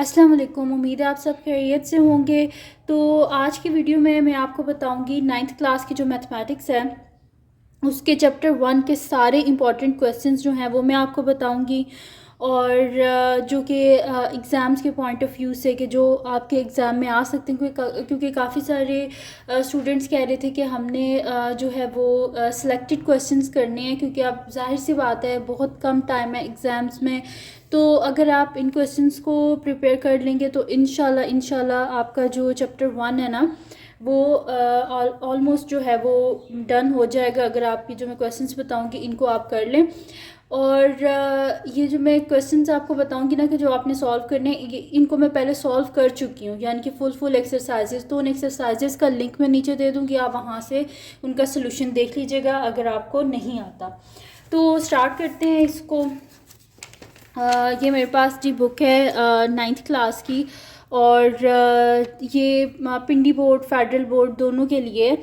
अस्सलाम वालेकुम। उम्मीद है आप सब खैरियत से होंगे। तो आज की वीडियो में मैं आपको बताऊंगी 9th क्लास की जो मैथमेटिक्स है उसके चैप्टर 1 के सारे इंपॉर्टेंट क्वेश्चंस जो हैं वो मैं आपको बताऊंगी। और जो कि एग्ज़ाम्स के पॉइंट ऑफ व्यू से कि जो आपके एग्ज़ाम में आ सकते हैं, क्योंकि काफ़ी सारे स्टूडेंट्स कह रहे थे कि हमने जो है वो सिलेक्टेड क्वेश्चंस करने हैं, क्योंकि अब जाहिर सी बात है बहुत कम टाइम है एग्ज़ाम्स में। तो अगर आप इन क्वेश्चंस को प्रिपेयर कर लेंगे तो इंशाल्लाह आपका जो चैप्टर 1 है ना वो ऑलमोस्ट जो है वो डन हो जाएगा, अगर आपकी जो मैं क्वेश्चंस बताऊंगी इनको आप कर लें। और ये जो मैं क्वेश्चंस आपको बताऊंगी ना कि जो आपने सॉल्व करने इनको मैं पहले सॉल्व कर चुकी हूँ, यानी कि फुल एक्सरसाइजेस। तो उन एक्सरसाइजेस का लिंक मैं नीचे दे दूँगी, आप वहाँ से उनका सोल्यूशन देख लीजिएगा अगर आपको नहीं आता। तो स्टार्ट करते हैं इसको। ये मेरे पास जी बुक है 9th क्लास की, और ये पिंडी बोर्ड फेडरल बोर्ड दोनों के लिए।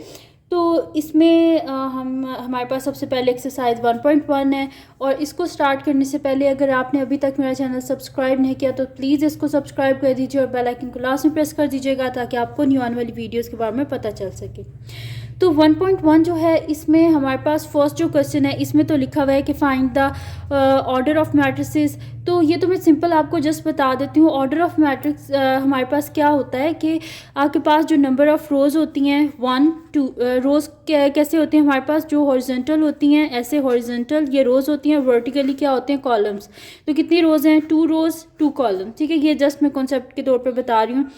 तो इसमें हमारे पास सबसे पहले एक्सरसाइज 1.1 है। और इसको स्टार्ट करने से पहले अगर आपने अभी तक मेरा चैनल सब्सक्राइब नहीं किया तो प्लीज़ इसको सब्सक्राइब कर दीजिए और बेल आइकन को लास्ट में प्रेस कर दीजिएगा, ताकि आपको न्यू आने वाली वीडियोज़ के बारे में पता चल सके। तो 1.1 जो है इसमें हमारे पास फर्स्ट जो क्वेश्चन है इसमें तो लिखा हुआ है कि find the order of matrices. तो ये तो मैं सिंपल आपको जस्ट बता देती हूँ। ऑर्डर ऑफ मैट्रिक्स हमारे पास क्या होता है कि आपके पास जो नंबर ऑफ़ रोज़ होती हैं 1 2 रोज़ कैसे होती हैं हमारे पास, जो हॉरिजॉन्टल होती हैं ऐसे हॉरिजॉन्टल ये रोज़ होती हैं, वर्टिकली क्या होते हैं कॉलम्स। तो कितनी रोज़ हैं 2 रोज़ 2 कॉलम, ठीक है। ये जस्ट मैं कॉन्सेप्ट के तौर पे बता रही हूँ।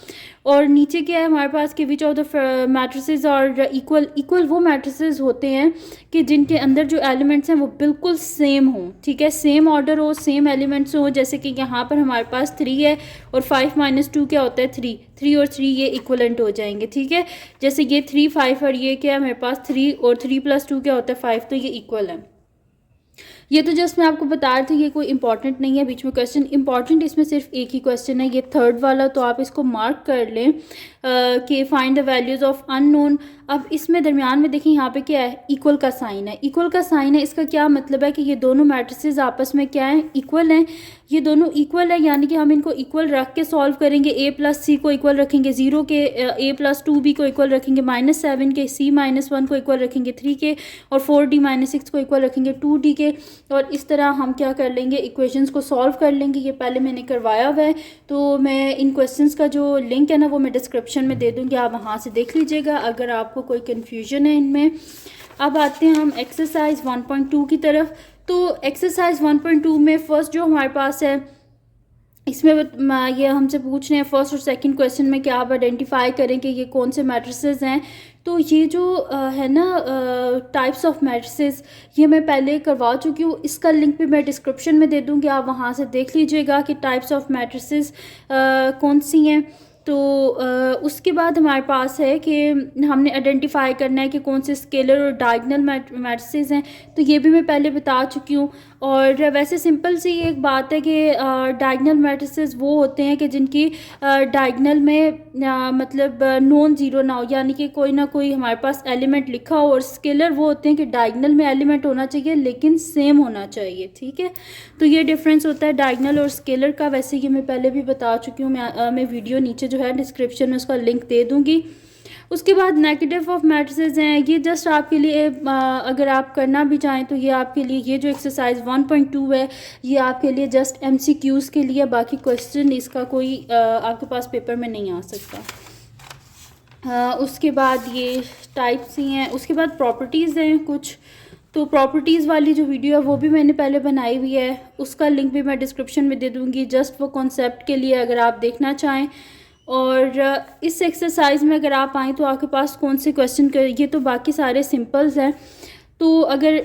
और नीचे क्या है हमारे पास कि विच ऑफ द मैट्रिसेस और इक्वल वो मैट्रिसेस होते हैं कि जिनके अंदर जो एलिमेंट्स हैं वो बिल्कुल सेम हों, ठीक है, सेम ऑर्डर हो, सेम एलिमेंट्स हो। जैसे कि यहाँ पर हमारे पास 3 है और 5 - 2 क्या होता है 3, 3 और 3 ये इक्वलेंट हो जाएंगे, ठीक है। जैसे ये 3 5 और ये क्या है मेरे पास 3 और 3 + 2 क्या होता है 5, तो ये इक्वल है। ये तो जस्ट मैं आपको बता रही थी, ये कोई इंपॉर्टेंट नहीं है। बीच में क्वेश्चन इंपॉर्टेंट इसमें सिर्फ एक ही क्वेश्चन है, ये थर्ड वाला, तो आप इसको मार्क कर लें कि find the values of unknown. अब इसमें दरमियान में देखिए यहाँ पे क्या है, इक्वल का साइन है। इक्वल का साइन है, इसका क्या मतलब है कि ये दोनों मैट्रिसेस आपस में क्या है, इक्वल हैं। ये दोनों इक्वल है, यानी कि हम इनको इक्वल रख के सॉल्व करेंगे। a + c को इक्वल रखेंगे 0 के, a + 2b को इक्वल रखेंगे -7 के, c - 1 को इक्वल रखेंगे 3 के, और 4d - 6 को इक्वल रखेंगे 2d के। और इस तरह हम क्या कर लेंगे, इक्वेशंस को सॉल्व कर लेंगे। ये पहले मैंने करवाया हुआ है, तो मैं इन क्वेश्चंस का जो लिंक है ना वो मैं डिस्क्रिप्शन में दे दूँगी, आप वहाँ से देख लीजिएगा अगर आपको कोई कन्फ्यूजन है इनमें। अब आते हैं हम एक्सरसाइज 1.2 की तरफ। तो एक्सरसाइज 1.2 में फ़र्स्ट जो हमारे पास है इसमें ये हमसे पूछ रहे हैं फर्स्ट और सेकंड क्वेश्चन में कि आप आइडेंटिफाई करें कि ये कौन से मैट्रिसेस हैं। तो ये जो है ना टाइप्स ऑफ मैट्रिसेस, ये मैं पहले करवा चुकी हूँ, इसका लिंक भी मैं डिस्क्रिप्शन में दे दूँगी, आप वहाँ से देख लीजिएगा कि टाइप्स ऑफ मैट्रिसेस कौन सी हैं। तो उसके बाद हमारे पास है कि हमने आइडेंटिफाई करना है कि कौन से स्केलर और डायगोनल मैट्रिसेस हैं, तो ये भी मैं पहले बता चुकी हूँ। और वैसे सिंपल सी एक बात है कि डायगोनल मैट्रिसेस वो होते हैं कि जिनकी डायगोनल में मतलब नॉन ज़ीरो ना हो, यानी कि कोई ना कोई हमारे पास एलिमेंट लिखा हो। और स्केलर वो होते हैं कि डायगोनल में एलिमेंट होना चाहिए लेकिन सेम होना चाहिए, ठीक है। तो ये डिफरेंस होता है डायगोनल और स्केलर का। वैसे ये मैं पहले भी बता चुकी हूँ, मैं वीडियो नीचे जो है डिस्क्रिप्शन में उसका लिंक दे दूँगी। उसके बाद नेगेटिव ऑफ मैट्रिसेस हैं, ये जस्ट आपके लिए अगर आप करना भी चाहें तो ये आपके लिए, ये जो एक्सरसाइज 1.2 है ये आपके लिए जस्ट MCQs के लिए, बाकी क्वेश्चन इसका कोई आपके पास पेपर में नहीं आ सकता। उसके बाद ये टाइप्स ही हैं। उसके बाद प्रॉपर्टीज़ हैं कुछ, तो प्रॉपर्टीज़ वाली जो वीडियो है वो भी मैंने पहले बनाई हुई है, उसका लिंक भी मैं डिस्क्रिप्शन में दे दूँगी, जस्ट वो कॉन्सेप्ट के लिए अगर आप देखना चाहें। और इस एक्सरसाइज में अगर आप आएँ तो आपके पास कौन से क्वेश्चन कर, ये तो बाकी सारे सिंपल्स हैं। तो अगर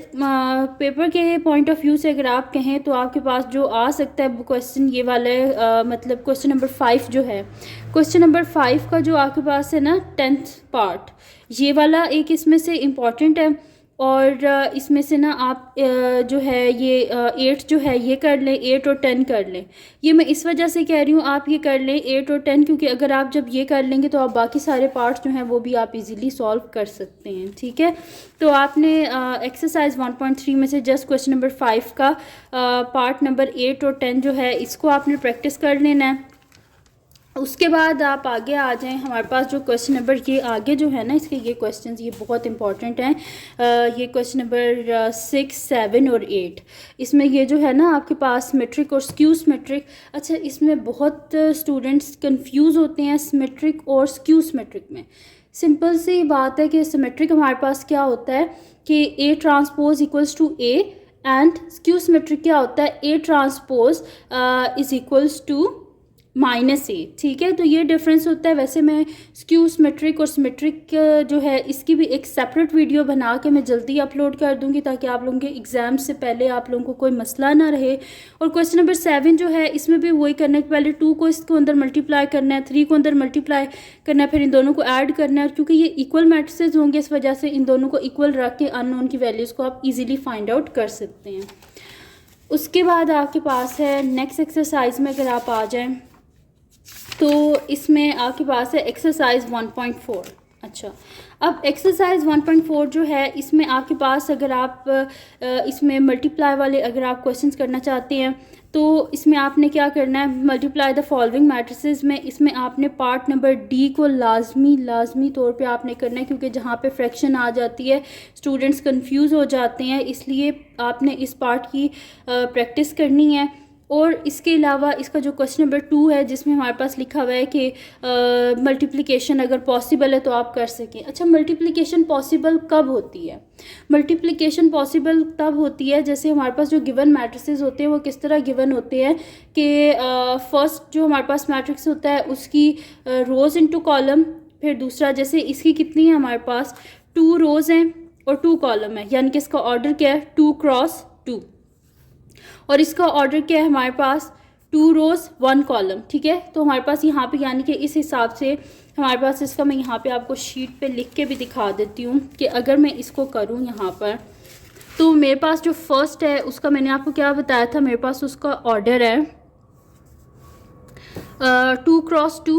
पेपर के पॉइंट ऑफ व्यू से अगर आप कहें तो आपके पास जो आ सकता है वो क्वेश्चन ये वाला है, मतलब क्वेश्चन नंबर 5 जो है, क्वेश्चन नंबर 5 का जो आपके पास है ना 10th पार्ट, ये वाला एक इसमें से इम्पॉर्टेंट है। और इसमें से ना आप जो है ये 8 जो है ये कर लें, 8 और 10 कर लें। ये मैं इस वजह से कह रही हूँ आप ये कर लें 8 और 10, क्योंकि अगर आप जब ये कर लेंगे तो आप बाकी सारे पार्ट्स जो हैं वो भी आप इजीली सॉल्व कर सकते हैं, ठीक है। तो आपने एक्सरसाइज 1.3 में से जस्ट क्वेश्चन नंबर 5 का पार्ट नंबर 8 और 10 जो है इसको आपने प्रैक्टिस कर लेना है। उसके बाद आप आगे आ जाएं, हमारे पास जो क्वेश्चन नंबर ये आगे जो है ना इसके ये क्वेश्चंस ये बहुत इंपॉर्टेंट हैं। ये क्वेश्चन नंबर 6, 7 और 8, इसमें ये जो है ना आपके पास सिमेट्रिक और स्क्यू सिमेट्रिक। अच्छा, इसमें बहुत स्टूडेंट्स कंफ्यूज होते हैं सिमेट्रिक और स्क्यू सिमेट्रिक में। सिंपल सी बात है कि सिमेट्रिक हमारे पास क्या होता है कि A transpose equals to A, and skew symmetric क्या होता है A transpose is equals to -a। ठीक है, तो ये डिफरेंस होता है। वैसे मैं स्क्यू सिमेट्रिक और सिमेट्रिक जो है इसकी भी एक सेपरेट वीडियो बना के मैं जल्दी अपलोड कर दूंगी ताकि आप लोगों के एग्ज़ाम से पहले आप लोगों को कोई मसला ना रहे। और क्वेश्चन नंबर 7 जो है इसमें भी वही करना है कि पहले 2 को इसको अंदर मल्टीप्लाई करना है, 3 को अंदर मल्टीप्लाई करना है, फिर इन दोनों को ऐड करना है। क्योंकि ये इक्वल मैट्रिसेस होंगे इस वजह से इन दोनों को इक्वल रख के अननोन की वैल्यूज़ को आप ईजिली फाइंड आउट कर सकते हैं। उसके बाद आपके पास है नेक्स्ट एक्सरसाइज में अगर आप आ जाएँ तो इसमें आपके पास है एक्सरसाइज 1.4। अच्छा, अब एक्सरसाइज 1.4 जो है इसमें आपके पास अगर आप इसमें मल्टीप्लाई वाले अगर आप क्वेश्चंस करना चाहते हैं तो इसमें आपने क्या करना है, मल्टीप्लाई द फॉलोइंग मैट्रिसेस में इसमें आपने पार्ट नंबर डी को लाजमी तौर पे आपने करना है, क्योंकि जहाँ पे फ्रैक्शन आ जाती है स्टूडेंट्स कंफ्यूज हो जाते हैं, इसलिए आपने इस पार्ट की प्रैक्टिस करनी है। और इसके अलावा इसका जो क्वेश्चन नंबर 2 है जिसमें हमारे पास लिखा हुआ है कि मल्टीप्लिकेशन अगर पॉसिबल है तो आप कर सकें। अच्छा, मल्टीप्लिकेशन पॉसिबल कब होती है? मल्टीप्लिकेशन पॉसिबल तब होती है जैसे हमारे पास जो गिवन मैट्रिसेस होते हैं वो किस तरह गिवन होते हैं कि फर्स्ट जो हमारे पास मैट्रिक्स होता है उसकी रोज़ इनटू कॉलम, फिर दूसरा जैसे इसकी कितनी है हमारे पास 2 रोज़ हैं और 2 कॉलम है, यानी कि इसका ऑर्डर क्या है 2 क्रॉस 2, और इसका ऑर्डर क्या है हमारे पास 2 रोज़ 1 कॉलम। ठीक है, तो हमारे पास यहाँ पे यानी कि इस हिसाब से हमारे पास इसका मैं यहाँ पे आपको शीट पे लिख के भी दिखा देती हूँ कि अगर मैं इसको करूँ यहाँ पर तो मेरे पास जो फर्स्ट है उसका मैंने आपको क्या बताया था, मेरे पास उसका ऑर्डर है 2 क्रॉस 2,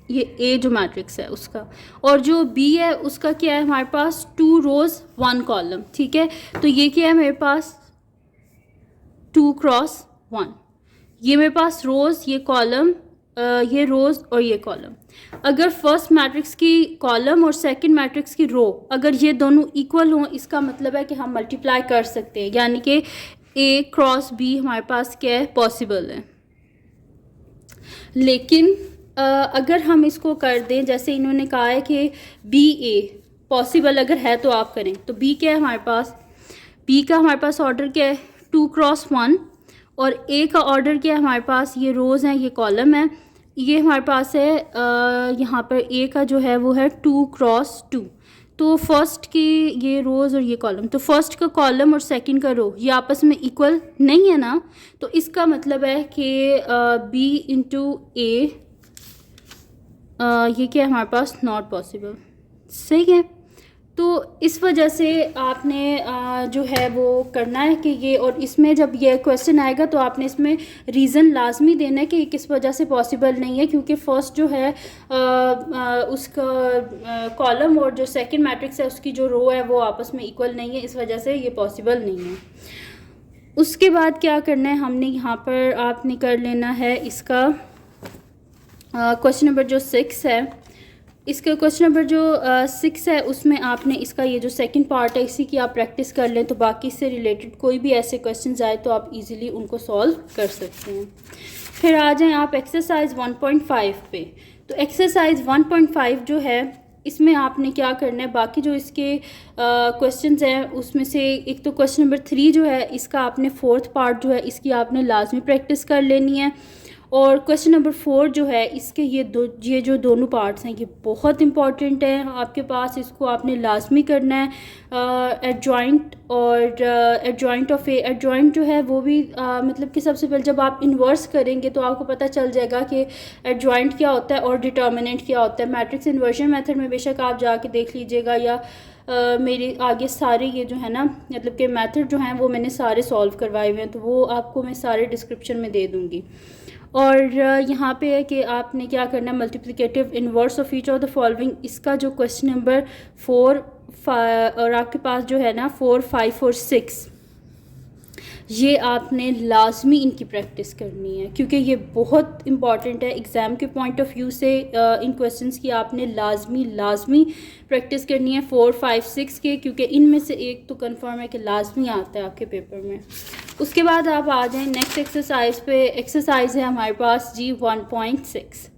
ये ए जो मैट्रिक्स है उसका, और जो बी है उसका क्या है हमारे पास 2 रोज़ 1 कॉलम। ठीक है, तो ये क्या है मेरे पास 2 क्रॉस 1, ये मेरे पास रोज़, ये कॉलम, ये रोज़ और ये कॉलम। अगर फर्स्ट मैट्रिक्स की कॉलम और सेकंड मैट्रिक्स की रो अगर ये दोनों इक्वल हों इसका मतलब है कि हम मल्टीप्लाई कर सकते हैं, यानी कि ए क्रॉस बी हमारे पास क्या है पॉसिबल है। लेकिन अगर हम इसको कर दें जैसे इन्होंने कहा है कि बी ए पॉसिबल अगर है तो आप करें, तो बी क्या है हमारे पास, बी का हमारे पास ऑर्डर क्या है 2 क्रॉस 1, और ए का ऑर्डर क्या है हमारे पास, ये रोज़ हैं ये कॉलम है, ये हमारे पास है यहाँ पर ए का जो है वो है 2 क्रॉस 2। तो फर्स्ट की ये रोज़ और ये कॉलम, तो फर्स्ट का कॉलम और सेकंड का रो ये आपस में इक्वल नहीं है ना, तो इसका मतलब है कि बी इंटू ए ये क्या है हमारे पास नॉट पॉसिबल। सही है, तो इस वजह से आपने जो है वो करना है कि ये, और इसमें जब ये क्वेश्चन आएगा तो आपने इसमें रीज़न लाजमी देना है कि किस वजह से पॉसिबल नहीं है, क्योंकि फर्स्ट जो है उसका कॉलम और जो सेकंड मैट्रिक्स है उसकी जो रो है वो आपस में इक्वल नहीं है, इस वजह से ये पॉसिबल नहीं है। उसके बाद क्या करना है हमने यहाँ पर आपने कर लेना है इसका क्वेश्चन नंबर जो 6 है, इसका क्वेश्चन नंबर जो 6 है उसमें आपने इसका ये जो सेकंड पार्ट है इसी की आप प्रैक्टिस कर लें, तो बाकी से रिलेटेड कोई भी ऐसे क्वेश्चंस आए तो आप इजीली उनको सॉल्व कर सकते हैं। फिर आ जाएं आप एक्सरसाइज 1.5 पे। तो एक्सरसाइज 1.5 जो है इसमें आपने क्या करना है, बाकी जो इसके क्वेश्चंस हैं उसमें से एक तो क्वेश्चन नंबर 3 जो है इसका आपने 4th पार्ट जो है इसकी आपने लाजमी प्रैक्टिस कर लेनी है, और क्वेश्चन नंबर 4 जो है इसके ये जो दोनों पार्ट्स हैं ये बहुत इंपॉर्टेंट है आपके पास, इसको आपने लाजमी करना है। एडजॉइंट और एडजॉइंट ऑफ ए, एडजॉइंट जो है वो भी मतलब कि सबसे पहले जब आप इन्वर्स करेंगे तो आपको पता चल जाएगा कि एडजॉइंट क्या होता है और डिटर्मिनेंट क्या होता है। मैट्रिक्स इन्वर्जन मेथड में बेशक आप जाके देख लीजिएगा या मेरे आगे सारे ये जो है ना मतलब कि मेथड जो हैं वो मैंने सारे सॉल्व करवाए हुए हैं, तो वो आपको मैं सारे डिस्क्रिप्शन में दे दूँगी। और यहाँ पे है कि आपने क्या करना है, multiplicative inverse of each of the following, इसका जो क्वेश्चन नंबर 4 और आपके पास जो है ना 4, 5 और 6 ये आपने लाजमी इनकी प्रैक्टिस करनी है, क्योंकि ये बहुत इंपॉर्टेंट है एग्ज़ाम के पॉइंट ऑफ व्यू से। इन क्वेश्चंस की आपने लाजमी प्रैक्टिस करनी है 4, 5, 6 के, क्योंकि इनमें से एक तो कंफर्म है कि लाजमी आता है आपके पेपर में। उसके बाद आप आ जाएं नेक्स्ट एक्सरसाइज पे। एक्सरसाइज है हमारे पास जी 1.6।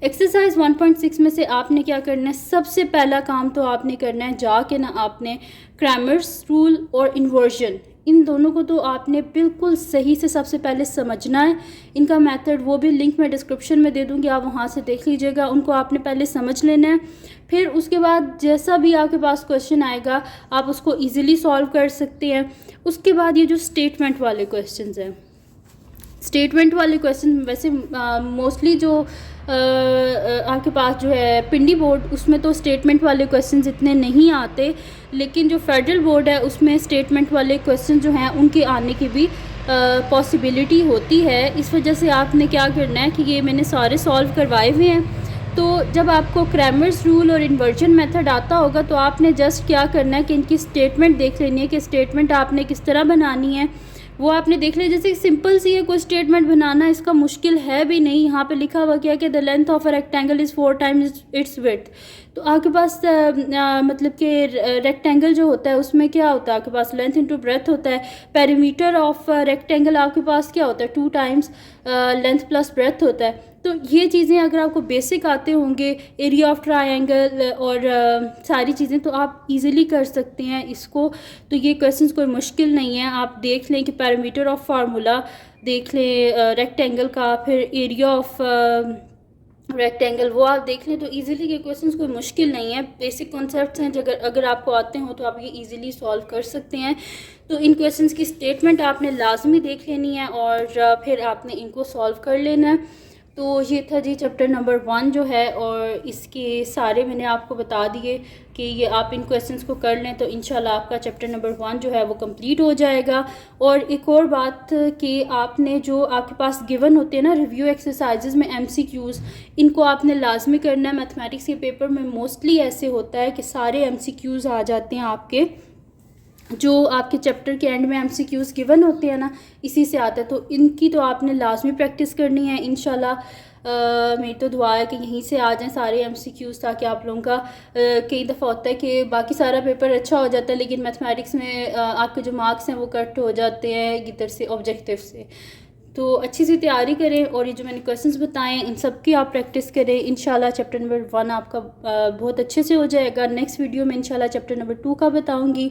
एक्सरसाइज 1.6 में से आपने क्या करना है, सबसे पहला काम तो आपने करना है जाके ना आपने क्रैमर्स रूल और इन्वर्जन, इन दोनों को तो आपने बिल्कुल सही से सबसे पहले समझना है। इनका मेथड वो भी लिंक मैं डिस्क्रिप्शन में दे दूँगी, आप वहाँ से देख लीजिएगा। उनको आपने पहले समझ लेना है, फिर उसके बाद जैसा भी आपके पास क्वेश्चन आएगा आप उसको इजीली सॉल्व कर सकते हैं। उसके बाद ये जो स्टेटमेंट वाले क्वेश्चंस हैं, स्टेटमेंट वाले क्वेश्चन वैसे मोस्टली जो आपके पास जो है पिंडी बोर्ड, उसमें तो स्टेटमेंट वाले क्वेश्चंस इतने नहीं आते, लेकिन जो फेडरल बोर्ड है उसमें स्टेटमेंट वाले क्वेश्चन जो हैं उनके आने की भी पॉसिबिलिटी होती है। इस वजह से आपने क्या करना है कि ये मैंने सारे सॉल्व करवाए हुए हैं। तो जब आपको क्रैमर्स रूल और इन्वर्जन मेथड आता होगा तो आपने जस्ट क्या करना है कि इनकी स्टेटमेंट देख लेनी है कि स्टेटमेंट आपने किस तरह बनानी है, वो आपने देख लिया। जैसे सिंपल सी है कोई स्टेटमेंट बनाना, इसका मुश्किल है भी नहीं। यहाँ पे लिखा हुआ क्या कि the length of a rectangle is 4 times it's width. तो आपके पास मतलब कि रेक्टेंगल जो होता है उसमें क्या होता है, आपके पास लेंथ इंटू ब्रेथ होता है। पेरीमीटर ऑफ रेक्टेंगल आपके पास क्या होता है, 2 टाइम्स लेंथ प्लस ब्रेथ होता है। तो ये चीज़ें अगर आपको बेसिक आते होंगे, एरिया ऑफ ट्रायंगल और सारी चीज़ें, तो आप इजीली कर सकते हैं इसको। तो ये क्वेश्चंस कोई मुश्किल नहीं है। आप देख लें कि पैरामीटर ऑफ फार्मूला देख लें रेक्टेंगल का, फिर एरिया ऑफ रेक्टेंगल वो आप देख लें, तो इजीली ये क्वेश्चंस कोई मुश्किल नहीं है। बेसिक कॉन्सेप्ट्स हैं, अगर आपको आते हो तो आप ये इजीली सॉल्व कर सकते हैं। तो इन क्वेश्चंस की स्टेटमेंट आपने लाजमी देख लेनी है और फिर आपने इनको सॉल्व कर लेना है। तो ये था जी चैप्टर नंबर 1 जो है, और इसके सारे मैंने आपको बता दिए कि ये आप इन क्वेश्चंस को कर लें तो इंशाल्लाह आपका चैप्टर नंबर 1 जो है वो कंप्लीट हो जाएगा। और एक और बात कि आपने जो आपके पास गिवन होते हैं ना रिव्यू एक्सरसाइजेज में MCQs, इनको आपने लाजमी करना है। मैथमेटिक्स के पेपर में मोस्टली ऐसे होता है कि सारे MCQs आ जाते हैं आपके, जो आपके चैप्टर के एंड में MCQs गिवन होते हैं ना, इसी से आता है। तो इनकी तो आपने लाजमी प्रैक्टिस करनी है इंशाल्लाह। मेरी तो दुआ है कि यहीं से आ जाएं सारे MCQs, ताकि आप लोगों का कई दफ़ा होता है कि बाकी सारा पेपर अच्छा हो जाता है लेकिन मैथमेटिक्स में आपके जो मार्क्स हैं वो कट हो जाते हैं इधर से ऑब्जेक्टिव से। तो अच्छी सी तैयारी करें और ये जो मैंने क्वेश्चंस बताएं इन सब की आप प्रैक्टिस करें। इंशाल्लाह चैप्टर नंबर 1 आपका बहुत अच्छे से हो जाएगा। नेक्स्ट वीडियो में इंशाल्लाह चैप्टर नंबर 2 का बताऊंगी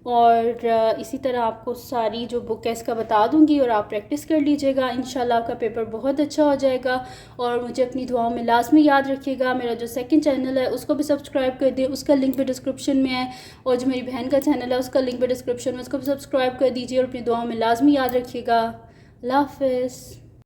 और इसी तरह आपको सारी जो बुक है इसका बता दूंगी और आप प्रैक्टिस कर लीजिएगा। इंशाल्लाह आपका पेपर बहुत अच्छा हो जाएगा। और मुझे अपनी दुआओं में लाजमी याद रखिएगा। मेरा जो सेकंड चैनल है उसको भी सब्सक्राइब कर दें, उसका लिंक भी डिस्क्रिप्शन में है। और जो मेरी बहन का चैनल है उसका लिंक भी डिस्क्रिप्शन में, उसको भी सब्सक्राइब कर दीजिए और अपनी दुआओं में लाजमी याद रखिएगा। अल्लाह हाफ़िज़।